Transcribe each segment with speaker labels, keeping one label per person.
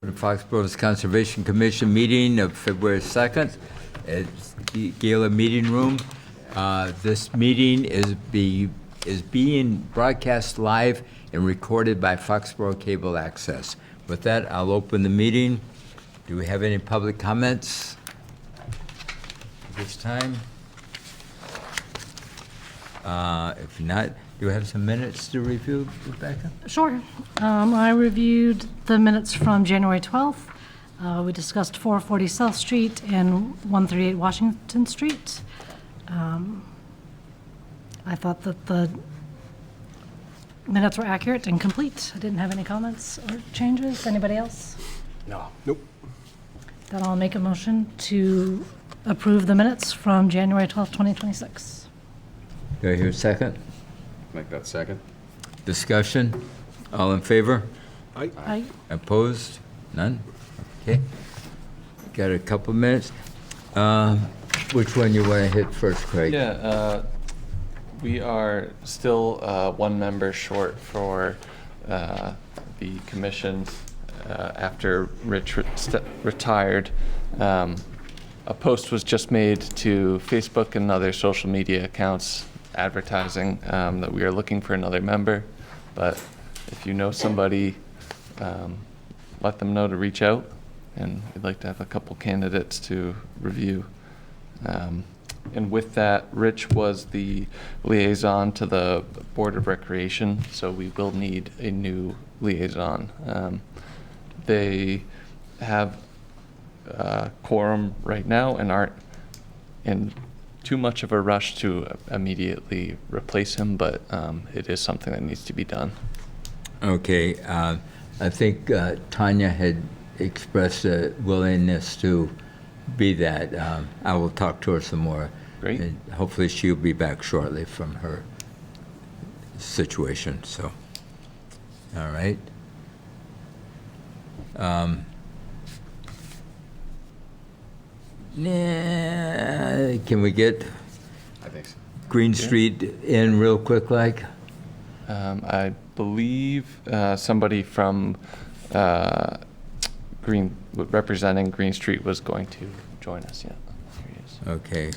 Speaker 1: The Foxborough's Conservation Commission meeting of February 2nd at the Gala Meeting Room. This meeting is being broadcast live and recorded by Foxboro Cable Access. With that, I'll open the meeting. Do we have any public comments at this time? If not, do you have some minutes to review, Rebecca?
Speaker 2: Sure. I reviewed the minutes from January 12th. We discussed 440 South Street and 138 Washington Street. I thought that the minutes were accurate and complete. I didn't have any comments or changes. Anybody else?
Speaker 3: No. Nope.
Speaker 2: Then I'll make a motion to approve the minutes from January 12th, 2026.
Speaker 1: Do I hear a second?
Speaker 3: Make that second.
Speaker 1: Discussion? All in favor?
Speaker 2: Aye.
Speaker 1: Opposed? None? Okay. Got a couple minutes. Which one you want to hit first, Craig?
Speaker 4: Yeah, we are still one member short for the commission after Rich retired. A post was just made to Facebook and other social media accounts advertising that we are looking for another member. But if you know somebody, let them know to reach out, and we'd like to have a couple candidates to review. And with that, Rich was the liaison to the Board of Recreation, so we will need a new liaison. They have quorum right now and aren't in too much of a rush to immediately replace him, but it is something that needs to be done.
Speaker 1: Okay. I think Tanya had expressed a willingness to be that. I will talk to her some more.
Speaker 4: Great.
Speaker 1: And hopefully she'll be back shortly from her situation. So, all right. Can we get
Speaker 3: I think so.
Speaker 1: Green Street in real quick, like?
Speaker 4: I believe somebody from representing Green Street was going to join us. Yeah, here he is.
Speaker 1: Okay.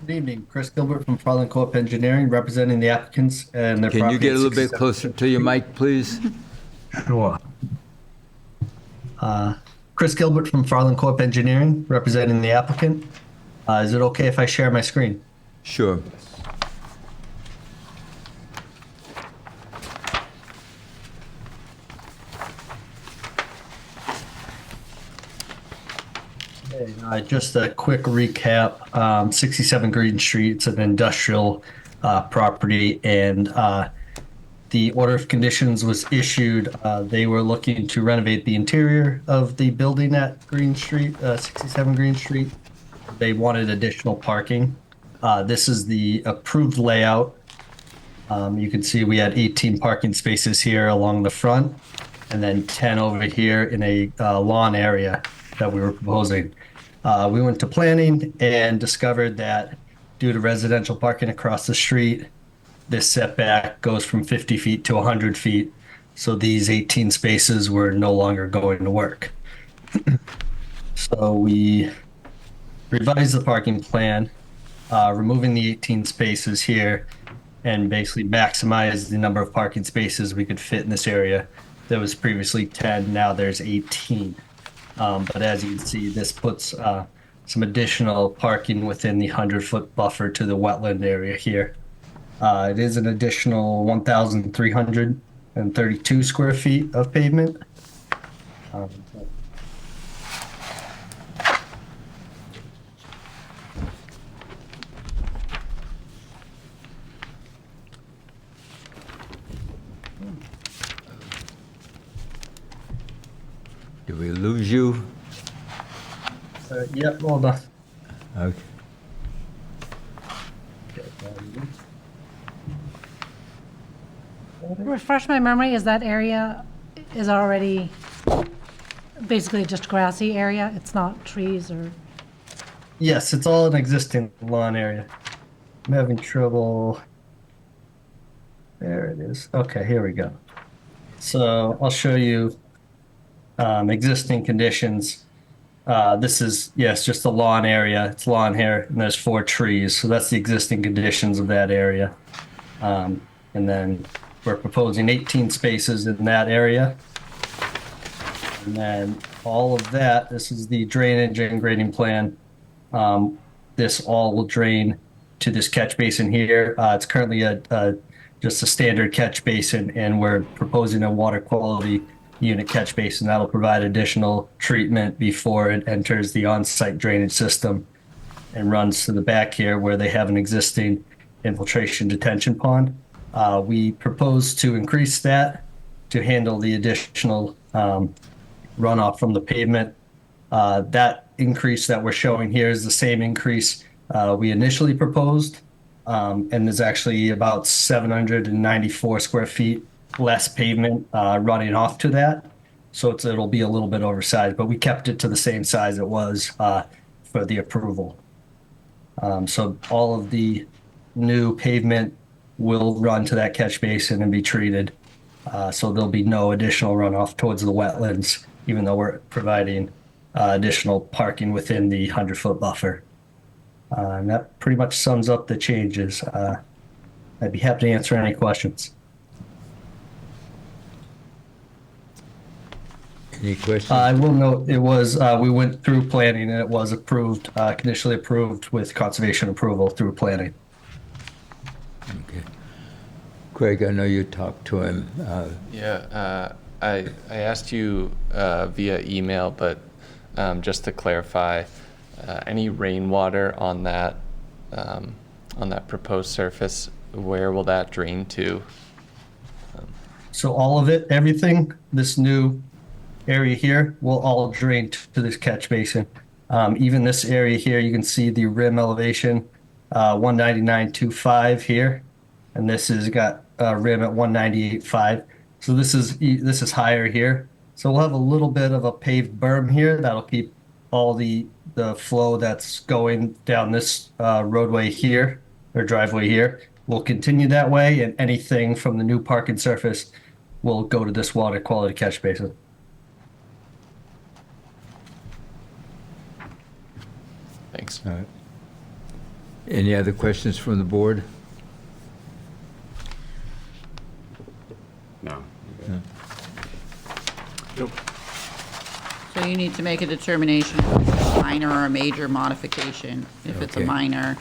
Speaker 5: Good evening, Chris Gilbert from Farland Co-op Engineering, representing the applicants and their
Speaker 1: Can
Speaker 5: property.
Speaker 1: you get a little bit
Speaker 5: 67
Speaker 1: closer to your mic, please?
Speaker 5: Sure. Chris Gilbert from Farland Co-op Engineering, representing the applicant. Is it okay if I share my screen?
Speaker 1: Sure.
Speaker 5: Just a quick recap. 67 Green Street, it's an industrial property, and the order of conditions was issued. They were looking to renovate the interior of the building at Green Street, 67 Green Street. They wanted additional parking. This is the approved layout. You can see we had 18 parking spaces here along the front, and then 10 over here in a lawn area that we were proposing. We went to planning and discovered that due to residential parking across the street, this setback goes from 50 feet to 100 feet. So these 18 spaces were no longer going to work. So we revised the parking plan, removing the 18 spaces here, and basically maximize the number of parking spaces we could fit in this area. There was previously 10, now there's 18. But as you can see, this puts some additional parking within the 100-foot buffer to the wetland area here. It is an additional 1,332 square feet of pavement.
Speaker 1: Did we lose you?
Speaker 5: Yep, hold on.
Speaker 1: Okay.
Speaker 2: Refresh my memory, is that area is already basically just grassy area? It's not trees or?
Speaker 5: Yes, it's all an existing lawn area. I'm having trouble. There it is. Okay, here we go. So I'll show you Existing conditions. This is, yes, just a lawn area. It's lawn here, and there's 4 trees. So that's the existing conditions of that area. And then we're proposing 18 spaces in that area. And then all of that, this is the drainage and grading plan. This all will drain to this catch basin here. It's currently just a standard catch basin, and we're proposing a water quality unit catch basin that'll provide additional treatment before it enters the on-site drainage system and runs to the back here where they have an existing infiltration detention pond. We propose to increase that to handle the additional runoff from the pavement. That increase that we're showing here is the same increase we initially proposed, and there's actually about 794 square feet less pavement running off to that. So it'll be a little bit oversized, but we kept it to the same size it was for the approval. So all of the new pavement will run to that catch basin and be treated. So there'll be no additional runoff towards the wetlands, even though we're providing additional parking within the 100-foot buffer. And that pretty much sums up the changes. I'd be happy to answer any questions.
Speaker 1: Any questions?
Speaker 5: I will note it was, we went through planning and it was approved, conditionally approved with conservation approval through planning.
Speaker 1: Okay. Craig, I know you talked to him.
Speaker 4: Yeah, I asked you via email, but just to clarify, any rainwater on that proposed surface, where will that drain to?
Speaker 5: So all of it, everything, this new area here will all drain to this catch basin. Even this area here, you can see the rim elevation, 199.25 here, and this has got rim at 198.5. So this is higher here. So we'll have a little bit of a paved berm here that'll keep all the flow that's going down this roadway here or driveway here. We'll continue that way, and anything from the new parking surface will go to this water quality catch basin.
Speaker 4: Thanks.
Speaker 1: All right. Any other questions from the board?
Speaker 3: No.
Speaker 6: So you need to make a determination if it's a minor or a major modification. If it's a
Speaker 1: Okay.
Speaker 6: minor,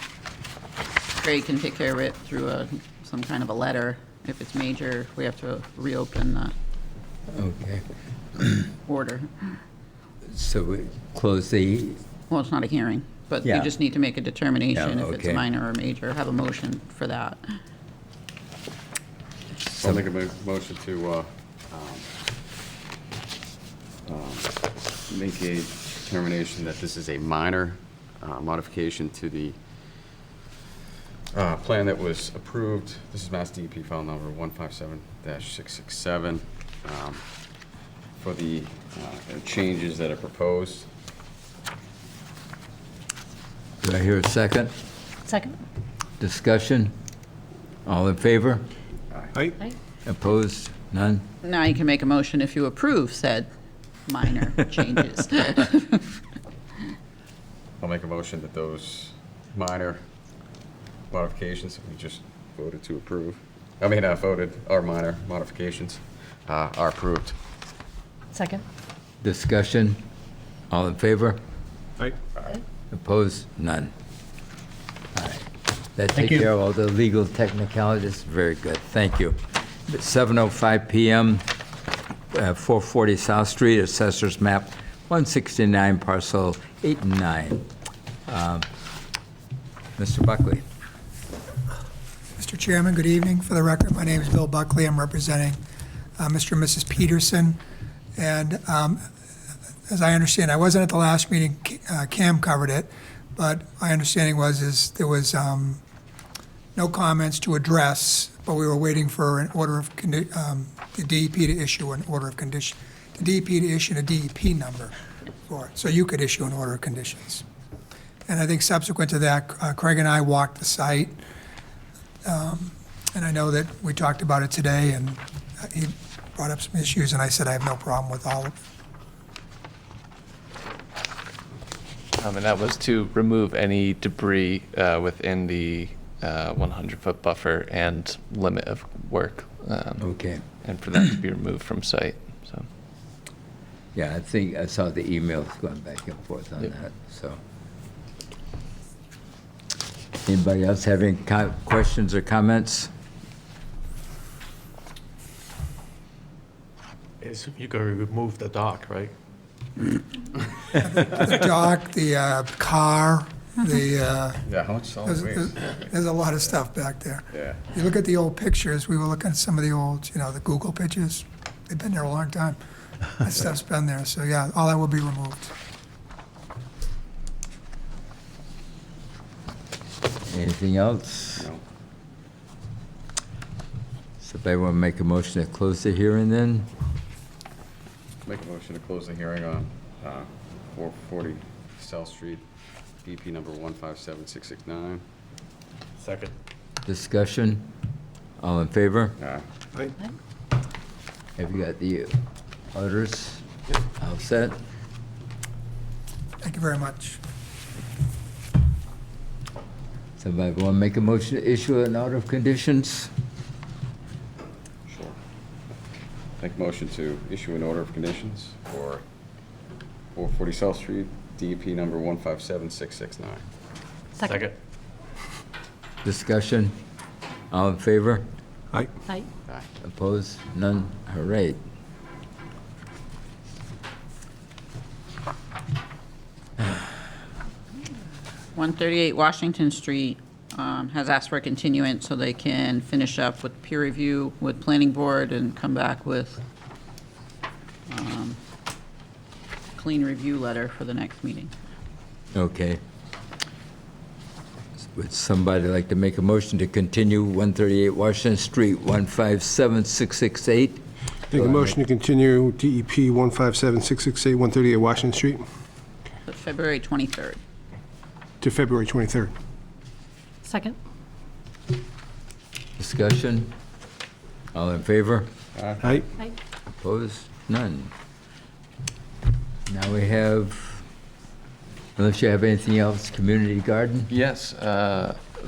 Speaker 6: Craig can take care of it through some kind of a letter. If it's major, we have to reopen the
Speaker 1: Okay.
Speaker 6: order.
Speaker 1: So we close the,
Speaker 6: Well, it's not a hearing, but you
Speaker 1: Yeah.
Speaker 6: just need to make a determination
Speaker 1: Yeah,
Speaker 6: if it's a
Speaker 1: okay.
Speaker 6: minor or major. Have a motion for that.
Speaker 3: I'll make a motion to make a determination that this is a minor modification to the plan that was approved. This is Mass DEP file number 157-667 for the changes that are proposed.
Speaker 1: do I hear a second?
Speaker 2: Second?
Speaker 1: Discussion? All in favor?
Speaker 2: Aye.
Speaker 1: Opposed? None?
Speaker 6: Now you can make a motion if you approve said minor changes.
Speaker 3: I'll make a motion that those minor modifications that we just voted to approve, voted are minor modifications, are approved.
Speaker 2: Second?
Speaker 1: Discussion? All in favor?
Speaker 3: Aye.
Speaker 1: Opposed? None. All right. That
Speaker 5: Thank
Speaker 1: takes
Speaker 5: you.
Speaker 1: care of all the legal technicalities. Very good. Thank you. At 7:05 PM, 440 South Street, Assessors Map 169, Parcel 8 and 9. Mr. Buckley.
Speaker 7: Mr. Chairman, good evening. For the record, my name is Bill Buckley. I'm representing Mr. and Mrs. Peterson. And as I understand, I wasn't at the last meeting, Cam covered it, but my understanding was there was no comments to address, but we were waiting for an order of, the DEP to issue an order of condition, the DEP to issue a DEP number for it, so you could issue an order of conditions. And I think subsequent to that, Craig and I walked the site, and I know that we talked about it today, and he brought up some issues, and I said I have no problem with all of it.
Speaker 4: And that was to remove any debris within the 100-foot buffer and limit of work.
Speaker 1: Okay.
Speaker 4: And for that to be removed from site, so.
Speaker 1: Yeah, I think I saw the emails going back and forth on
Speaker 4: Yep.
Speaker 1: that, so. Anybody else have any questions or comments?
Speaker 8: You're going to remove the dock, right?
Speaker 7: The dock, the car,
Speaker 3: Yeah, how much solid waste?
Speaker 7: there's a lot of stuff back there.
Speaker 3: Yeah.
Speaker 7: You look at the old pictures, we were looking at some of the old, the Google pictures. They've been there a long time. That stuff's been there, so yeah, all that will be removed.
Speaker 1: Anything else?
Speaker 3: No.
Speaker 1: Somebody want to make a motion to close the hearing then?
Speaker 3: Make a motion to close the hearing on 440 South Street, BP number 157669.
Speaker 8: Second.
Speaker 1: Discussion? All in favor?
Speaker 8: Right.
Speaker 1: Have you got the others? All set?
Speaker 7: Thank you very much.
Speaker 1: Somebody want to make a motion to issue an order of conditions?
Speaker 3: Sure. Make a motion to issue an order of conditions for 440 South Street, DEP number 157669.
Speaker 8: Second.
Speaker 1: Discussion? All in favor?
Speaker 8: Aye.
Speaker 2: Aye.
Speaker 1: Opposed? None? All right.
Speaker 6: 138 Washington Street has asked for a continuance so they can finish up with peer review with planning board and come back with clean review letter for the next meeting.
Speaker 1: Okay. Would somebody like to make a motion to continue 138 Washington Street, 157668?
Speaker 9: Make a motion to continue DEP 157668, 138 Washington Street
Speaker 6: But February 23rd.
Speaker 9: to February 23rd.
Speaker 2: Second.
Speaker 1: Discussion? All in favor?
Speaker 9: Aye.
Speaker 2: Aye.
Speaker 1: Opposed? None. Now we have, unless you have anything else, community garden?
Speaker 4: Yes,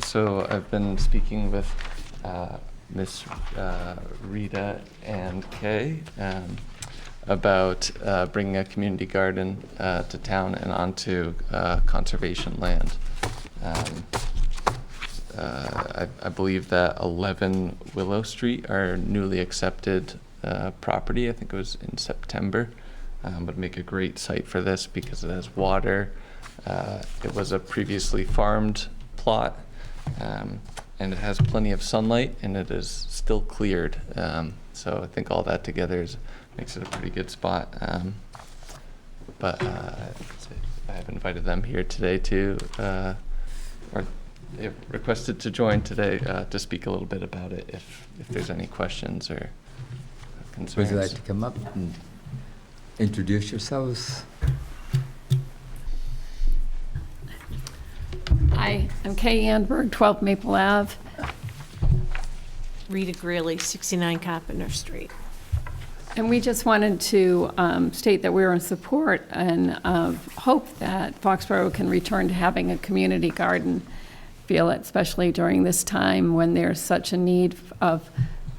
Speaker 4: so I've been speaking with Miss Rita and Kay about bringing a community garden to town and onto conservation land. I believe that 11 Willow Street, our newly accepted property, I think it was in September, would make a great site for this because it has water. It was a previously farmed plot, and it has plenty of sunlight, and it is still cleared. So I think all that together makes it a pretty good spot. But I have invited them here today to, or they've requested to join today to speak a little bit about it if there's any questions or concerns.
Speaker 1: Would you like to come up and introduce yourselves?
Speaker 10: Hi, I'm Kay Andberg, 12 Maple Ave.
Speaker 11: Rita Greeley, 69 Carpenter Street.
Speaker 10: And we just wanted to state that we're in support and hope that Foxborough can return to having a community garden. Feel it, especially during this time when there's such a need of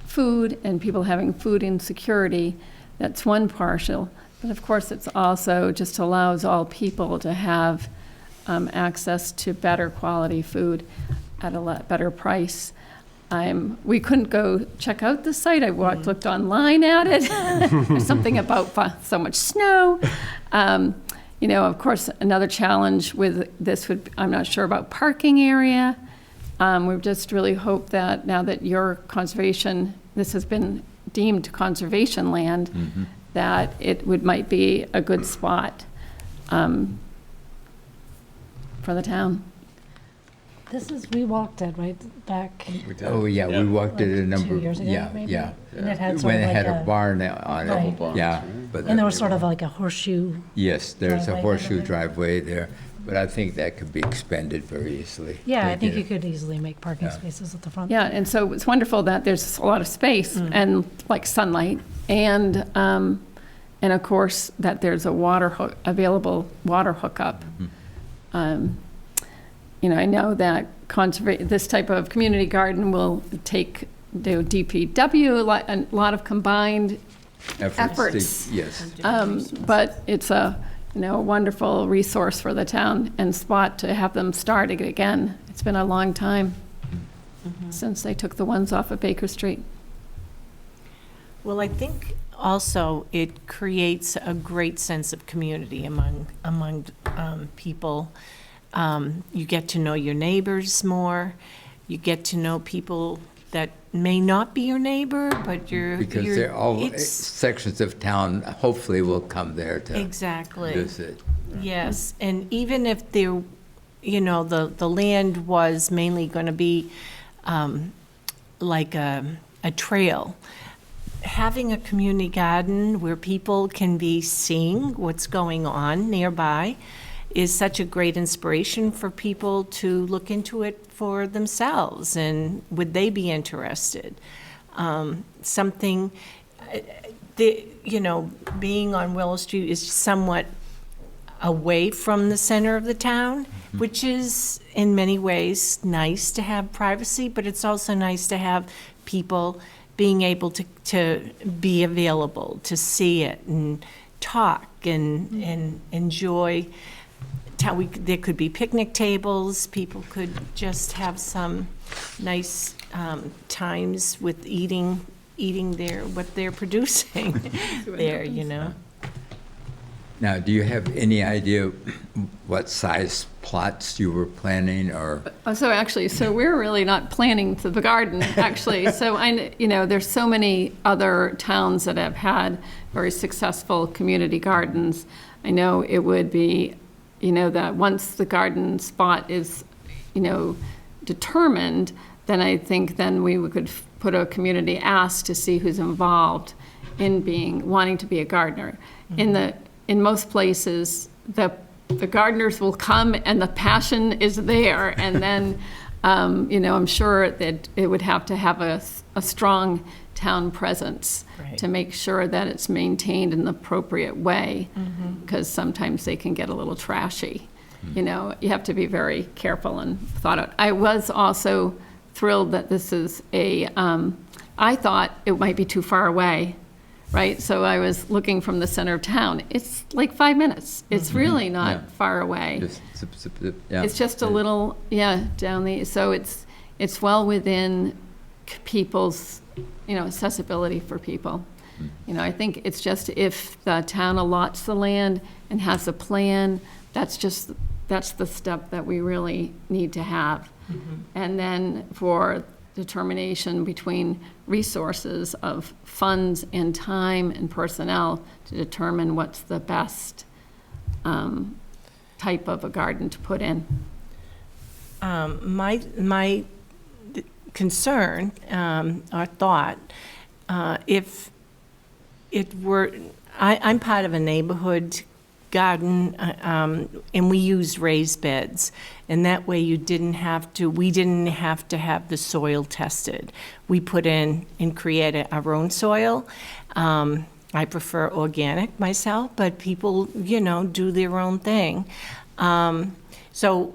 Speaker 10: food and people having food insecurity. That's one partial. But of course, it's also just allows all people to have access to better quality food at a lot better price. We couldn't go check out the site. I looked online at it. There's something about so much snow. Of course, another challenge with this I'm not sure about parking area. We just really hope that now that your conservation, this has been deemed conservation land, that it might be a good spot for the town.
Speaker 2: We walked it right back.
Speaker 1: Oh, yeah, we walked it a
Speaker 2: like
Speaker 1: number.
Speaker 2: 2 years ago,
Speaker 1: Yeah,
Speaker 2: maybe?
Speaker 1: yeah.
Speaker 2: And it had sort
Speaker 1: When
Speaker 2: of
Speaker 1: it had
Speaker 2: like
Speaker 1: a barn on
Speaker 2: Right.
Speaker 1: it, yeah. But
Speaker 2: And there was sort of like a horseshoe.
Speaker 1: yes, there's a
Speaker 2: driveway
Speaker 1: horseshoe
Speaker 2: kind of thing.
Speaker 1: driveway there, but I think that could be expanded very easily.
Speaker 2: Yeah, I
Speaker 1: They
Speaker 2: think
Speaker 1: did
Speaker 2: you
Speaker 1: it.
Speaker 2: could easily make parking
Speaker 1: Yeah.
Speaker 2: spaces at the front.
Speaker 10: Yeah, and so it's wonderful that there's a lot of space and like sunlight and of course that there's a available water hookup. I know that this type of community garden will take the DPW, a lot of combined efforts.
Speaker 1: Yes.
Speaker 10: But it's a wonderful resource for the town and spot to have them start it again. It's been a long time since they took the ones off of Baker Street.
Speaker 11: Well, I think also it creates a great sense of community among people. You get to know your neighbors more. You get to know people that may not be your neighbor, but
Speaker 1: Because they're all sections of town, hopefully will come there to
Speaker 11: exactly
Speaker 1: visit.
Speaker 11: Yes, and even if there, the land was mainly going to be like a trail, having a community garden where people can be seeing what's going on nearby is such a great inspiration for people to look into it for themselves, and would they be interested? Being on Willow Street is somewhat away from the center of the town, which is in many ways nice to have privacy, but it's also nice to have people being able to be available, to see it and talk and enjoy. There could be picnic tables, people could just have some nice times with eating what they're producing there,
Speaker 1: Now, do you have any idea what size plots you were planning, or?
Speaker 10: So we're really not planning the garden, actually. So there's so many other towns that have had very successful community gardens. I know it would be, that once the garden spot is, determined, then I think then we could put a community ask to see who's involved in wanting to be a gardener. In most places, the gardeners will come and the passion is there, and then I'm sure that it would have to have a strong town presence to make sure that it's maintained in the appropriate way, because sometimes they can get a little trashy. You have to be very careful and thought out. I was also thrilled that this is I thought it might be too far away, right? So I was looking from the center of town. It's like 5 minutes. It's really not far away. It's just a little, down so it's well within people's, accessibility for people. I think it's just if the town allots the land and has a plan, that's the step that we really need to have. And then for determination between resources of funds and time and personnel to determine what's the best type of a garden to put in.
Speaker 11: My concern or thought, if it were, I'm part of a neighborhood garden, and we use raised beds, and that way we didn't have to have the soil tested. We put in and create our own soil. I prefer organic myself, but people, do their own thing. So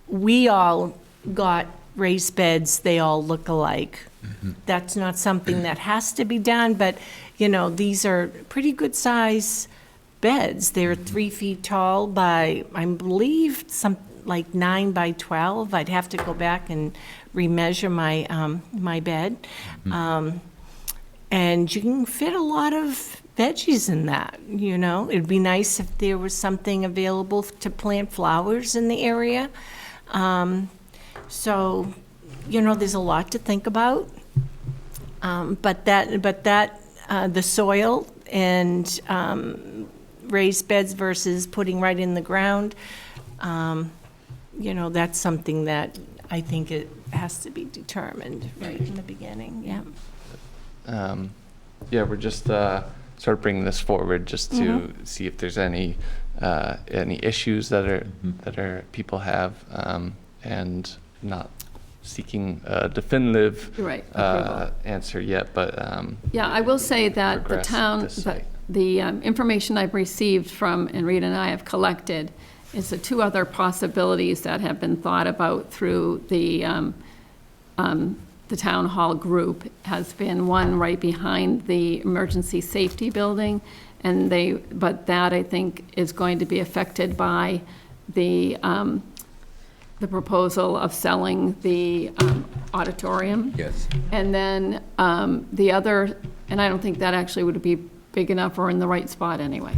Speaker 11: we all got raised beds, they all look alike. That's not something that has to be done, but, these are pretty good size beds. They're 3 feet tall by, I believe, like 9 by 12. I'd have to go back and remeasure my bed. And you can fit a lot of veggies in that, It'd be nice if there was something available to plant flowers in the area. So, there's a lot to think about. But the soil and raised beds versus putting right in the ground, that's something that I think it has to be determined right in the beginning.
Speaker 4: We're just sort of bringing this forward just to see if there's any issues that people have, and not seeking a definitive answer yet, but
Speaker 10: I will say that the
Speaker 4: progress
Speaker 10: town,
Speaker 4: this site.
Speaker 10: the information I've received from, and Rita and I have collected, is the two other possibilities that have been thought about through the town hall group has been one right behind the emergency safety building, but that I think is going to be affected by the proposal of selling the auditorium.
Speaker 1: Yes.
Speaker 10: And then the other, and I don't think that actually would be big enough or in the right spot anyway,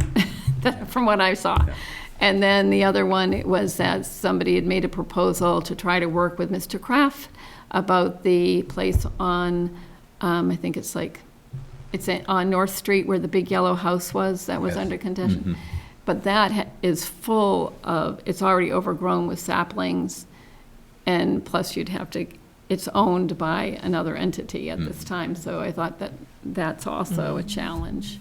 Speaker 10: from what I saw.
Speaker 1: Yeah.
Speaker 10: And then the other one was that somebody had made a proposal to try to work with Mr. Kraft about the place on, I think it's on North Street where the big yellow house was, that was
Speaker 1: Yes.
Speaker 10: under contention. But that is full of, it's already overgrown with saplings, and plus it's owned by another entity at this time, so I thought that's also a challenge.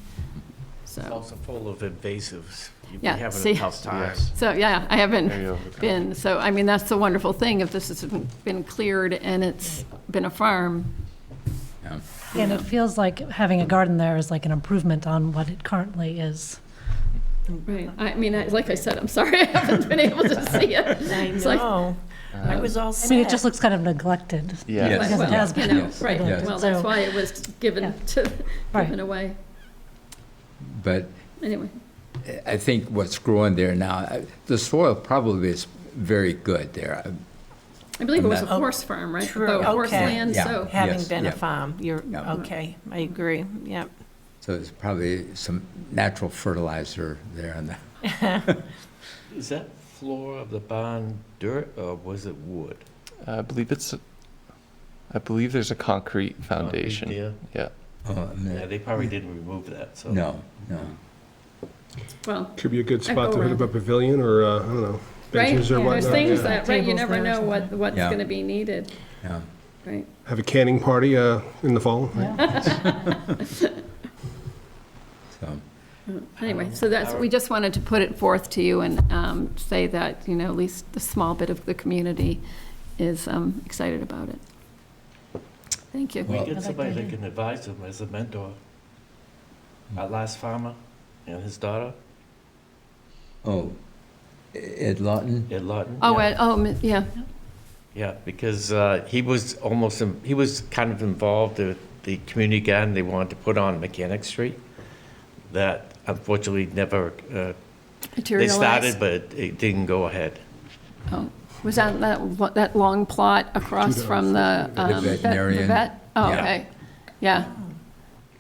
Speaker 8: It's
Speaker 10: So,
Speaker 8: also full of invasives. You'd be
Speaker 10: Yeah,
Speaker 8: having
Speaker 10: see.
Speaker 8: a tough time.
Speaker 4: Yes.
Speaker 10: so yeah, I haven't
Speaker 4: Very overgrown.
Speaker 10: been, so, I mean, that's the wonderful thing, if this has been cleared and it's been a farm.
Speaker 1: Yeah.
Speaker 2: And it feels like having a garden there is like an improvement on what it currently is.
Speaker 10: Right, I mean, like I said, I'm sorry, I haven't been able to see it.
Speaker 11: I
Speaker 10: It's like-
Speaker 11: know. I was all set.
Speaker 2: I mean, it just looks kind of neglected.
Speaker 4: Yeah.
Speaker 1: Yes.
Speaker 2: Because it has
Speaker 10: You
Speaker 2: been.
Speaker 10: know,
Speaker 1: Yes,
Speaker 10: right,
Speaker 1: yes.
Speaker 10: well, that's
Speaker 2: So-
Speaker 10: why it was given
Speaker 2: Right.
Speaker 10: given away,
Speaker 1: But
Speaker 10: anyway.
Speaker 1: I think what's growing there now, the soil probably is very good there.
Speaker 10: I believe it was a
Speaker 1: And
Speaker 10: horse farm, right?
Speaker 11: True,
Speaker 10: The horse
Speaker 11: okay.
Speaker 10: land,
Speaker 1: Yeah.
Speaker 10: so,
Speaker 11: Having
Speaker 1: Yes,
Speaker 11: been a
Speaker 1: yeah.
Speaker 11: farm, you're,
Speaker 1: Yeah.
Speaker 11: okay, I agree, yep.
Speaker 1: So there's probably some natural fertilizer there on the.
Speaker 8: Is that floor of the barn dirt or was it wood?
Speaker 4: I believe there's a concrete foundation.
Speaker 8: deal?
Speaker 4: Yeah.
Speaker 1: Oh,
Speaker 8: Yeah, they probably didn't remove that, so.
Speaker 1: no, no.
Speaker 10: well,
Speaker 9: Could be a good spot to
Speaker 10: Echo
Speaker 9: put up a pavilion or, I don't know,
Speaker 10: right,
Speaker 9: benches or
Speaker 10: there's
Speaker 9: whatnot.
Speaker 10: things
Speaker 9: yeah.
Speaker 10: that, right, you
Speaker 2: Tables
Speaker 10: never
Speaker 2: there or
Speaker 10: know
Speaker 2: something.
Speaker 10: what's
Speaker 1: Yeah.
Speaker 10: gonna be needed,
Speaker 1: Yeah.
Speaker 10: right?
Speaker 9: Have a canning party in the fall. right?
Speaker 1: So,
Speaker 10: Anyway, so we just wanted to put it forth to you and say that, at least the small bit of the community is excited about it. Thank you.
Speaker 8: We
Speaker 2: I'd
Speaker 8: get
Speaker 2: like
Speaker 8: somebody
Speaker 2: to
Speaker 8: that
Speaker 2: hear.
Speaker 8: can advise them as a mentor. Our last farmer and his daughter,
Speaker 1: oh, Ed Lawton?
Speaker 8: Ed Lawton.
Speaker 10: Oh,
Speaker 8: yeah.
Speaker 10: yeah,
Speaker 8: Yeah, because he was he was kind of involved with the community garden they wanted to put on Mechanic Street. That unfortunately never, they
Speaker 10: materialized.
Speaker 8: started, but it didn't go ahead.
Speaker 10: Oh, was that long plot across from the
Speaker 1: veterinarian.
Speaker 10: vet? Oh,
Speaker 1: Yeah.
Speaker 10: okay, yeah,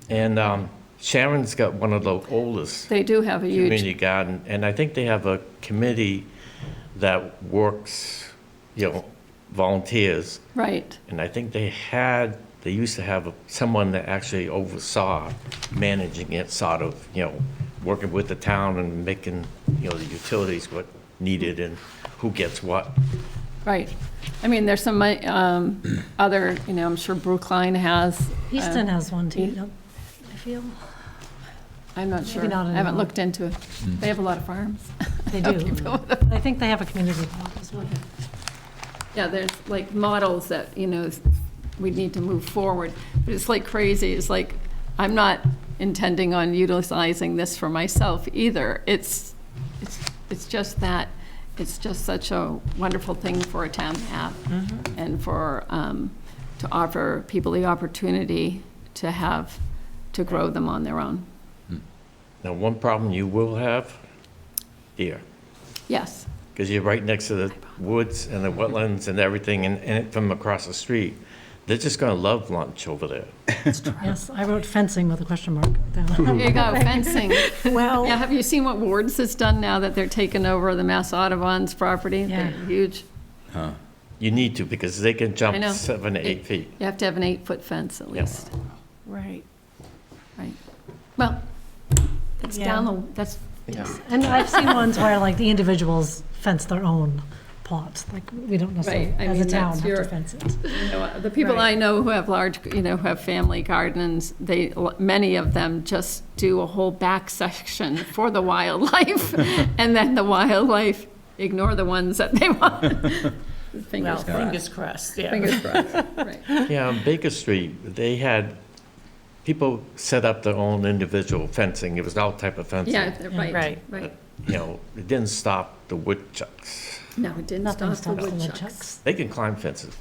Speaker 8: And Sharon's got one of the oldest
Speaker 10: they do have a huge,
Speaker 8: community garden, and I think they have a committee that works, volunteers.
Speaker 10: right,
Speaker 8: And I think they used to have someone that actually oversaw managing it, sort of, working with the town and making, the utilities what needed and who gets what.
Speaker 10: right. I mean, there's some other, I'm sure Brookline has.
Speaker 2: Easton has one too, don't I feel?
Speaker 10: I'm not sure.
Speaker 2: not
Speaker 10: I haven't
Speaker 2: anymore.
Speaker 10: looked into it. They have a lot of farms.
Speaker 2: They do. But I think they have a community block as well.
Speaker 10: Yeah, there's like models that, we need to move forward. But it's like crazy. It's like, I'm not intending on utilizing this for myself either. It's just that, it's just such a wonderful thing for a town to have. And for, to offer people the opportunity to grow them on their own.
Speaker 8: Now, one problem you will have, deer,
Speaker 10: Yes,
Speaker 8: because you're right next to the woods and the wetlands and everything, and from across the street. They're just gonna love lunch over there.
Speaker 2: Yes, I wrote fencing with a question mark down.
Speaker 10: there you go, fencing.
Speaker 11: Well,
Speaker 10: Yeah, have you seen what Wards has done now that they're taking over the Mass Audubon's property?
Speaker 2: Yeah.
Speaker 10: They're huge.
Speaker 8: You need to, because they can jump
Speaker 10: I know.
Speaker 8: 7 to 8 feet.
Speaker 10: You have to have an 8-foot fence at
Speaker 8: Yeah.
Speaker 10: least,
Speaker 11: right.
Speaker 10: right? Well, it's
Speaker 11: Yeah.
Speaker 10: down that's,
Speaker 4: Yeah.
Speaker 2: And I've seen ones where like the individuals fence their own plots, like we don't necessarily,
Speaker 10: Right, I
Speaker 2: as a
Speaker 10: mean,
Speaker 2: town,
Speaker 10: that's
Speaker 2: have
Speaker 10: your-
Speaker 2: to fence it.
Speaker 10: the people
Speaker 11: Right.
Speaker 10: I know who have large, who have family gardens, many of them just do a whole back section for the wildlife, and then the wildlife ignore the ones that they want.
Speaker 11: Well,
Speaker 10: Fingers crossed.
Speaker 11: fingers crossed, yeah.
Speaker 10: Fingers crossed, right.
Speaker 8: Yeah, on Baker Street, they had, people set up their own individual fencing. It was all type of fencing.
Speaker 10: Yeah, they're right,
Speaker 11: Right.
Speaker 10: right.
Speaker 8: it didn't stop the woodchucks.
Speaker 10: No, it didn't
Speaker 2: Nothing
Speaker 10: stop the
Speaker 2: stops the
Speaker 10: woodchucks.
Speaker 2: woodchucks.
Speaker 8: They can climb fences.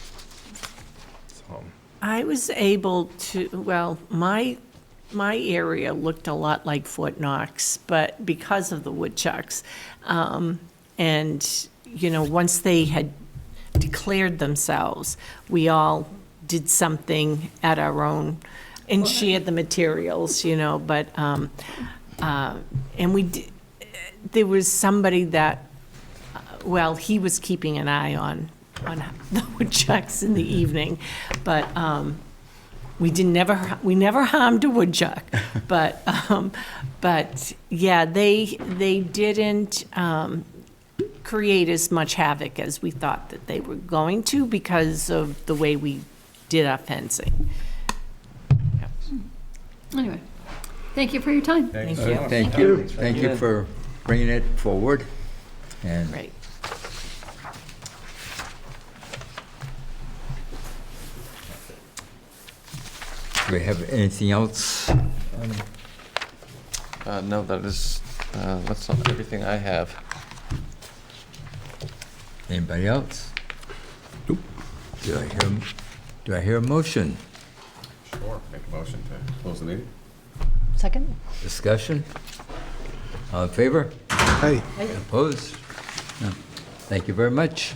Speaker 8: So,
Speaker 11: I was able to, well, my area looked a lot like Fort Knox, but because of the woodchucks. And, once they had declared themselves, we all did something at our own and shared the materials, but, and there was somebody that, he was keeping an eye on the woodchucks in the evening, but we never harmed a woodchuck, but yeah, they didn't create as much havoc as we thought that they were going to because of the way we did our fencing.
Speaker 10: Anyway, thank you for your time.
Speaker 11: Thank
Speaker 3: so
Speaker 11: you.
Speaker 3: much.
Speaker 1: Thank you. Thank you for bringing it forward. And
Speaker 11: Right.
Speaker 1: do we have anything else?
Speaker 4: No, that's not everything I have.
Speaker 1: Anybody else?
Speaker 9: Nope.
Speaker 1: Do I hear a motion?
Speaker 3: Sure, make a motion to close the meeting.
Speaker 2: Second?
Speaker 1: Discussion? All in favor?
Speaker 9: Hey.
Speaker 1: Opposed? No. Thank you very much.